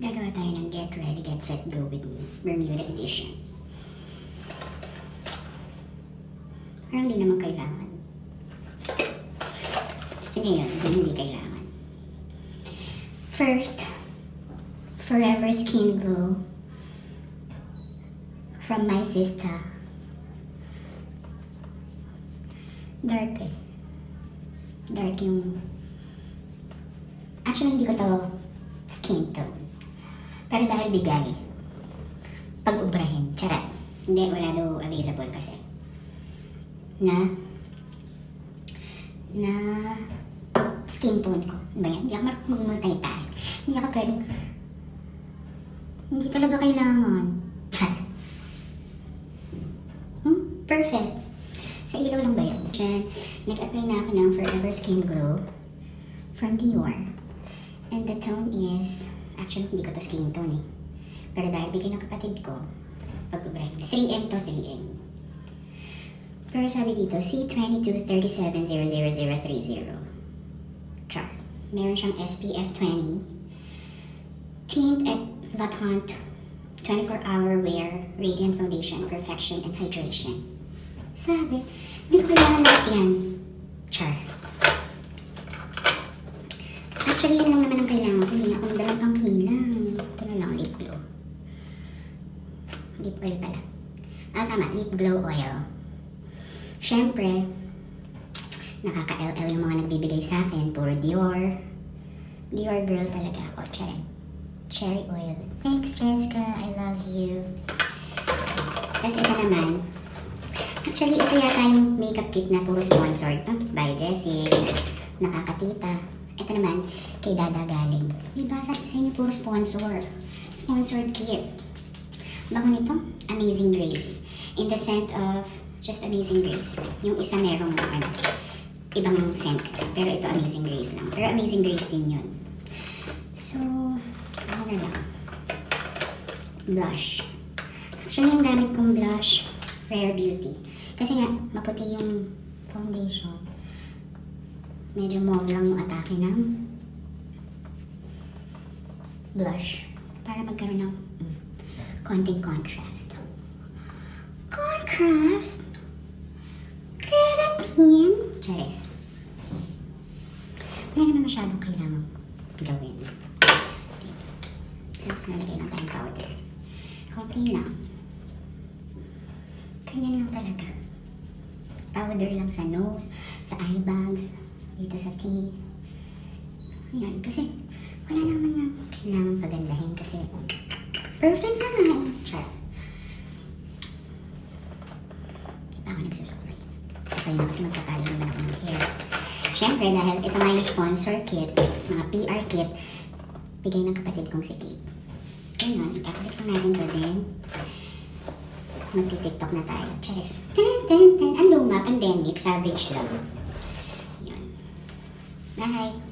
Gagawa tayo ng Get Ready, Get Set, Go with Me, Bermuda Edition. Parang hindi naman kailangan. Sige yun, hindi kailangan. First, Forever Skin Glow from my sister. Dark eh. Dark yung... Actually, hindi ko to skin tone. Pero dahil bigay, pag-ubrahin, charat. Hindi, wala daw available kasi. Na skin tone ko. Ba yan? Hindi ako mag-multitask. Hindi ako pwedeng... Hindi talaga kailangan. Charat. Perfect. Sa ilaw lang ba yan? Nag-apply na ako ng Forever Skin Glow from Dior. And the tone is... Actually, hindi ko to skin tone eh. Pero dahil bigay ng kapatid ko, pag-ubrahin. 3M to 3M. Pero sabi dito, C22370030. Char. Meron siyang SPF 20. Tint at Latant 24-hour wear, radiant foundation, perfection, and hydration. Sabi, hindi ko kailangan lahat yan. Char. Actually, yan lang naman ang kailangan ko. Hindi ako nadalang pang hilang. Ito na lang, lip glow. Lip oil pala. Ah, tama, lip glow oil. Siyempre, nakaka-LL yung mga nagbibigay sa akin. Puro Dior. Dior girl talaga ako. Cherry oil. Thanks, Jessica. I love you. Tapos ito naman. Actually, ito yata yung makeup kit na puro sponsored. By Jessie. Nakakatita. Ito naman, kay Dada galing. Diba, sabi ko sa inyo, puro sponsor. Sponsored kit. Bango nito, Amazing Grace. In the scent of just Amazing Grace. Yung isa merong ibang scent. Pero ito Amazing Grace lang. Pero Amazing Grace din yun. So, ano na lang. Blush. Actually, yung gamit kong blush, Rare Beauty. Kasi nga, maputi yung foundation. Medyo mauve lang yung atake ng blush para magkaroon ng konting contrast. Contrast? Keratin? Charis. Wala naman masyadong kailangan gawin. Tapos nalagay lang tayong powder. Konti lang. Ganyan lang talaga. Powder lang sa nose, sa eye bags, dito sa tea. Ayan, kasi wala naman yung kailangan pagandahin kasi perfect na nga eh. Char. Di pa ako nagsusukulay. Okay na kasi magtatali naman ako ng hair. Siyempre, dahil ito nga yung sponsor kit, mga PR kit, bigay ng kapatid kong si Kate. Ayun, ikakabit lang natin to din. Magti-tiktok na tayo. Charis. Ang luma, pandemic, savage love. Yun. Bye!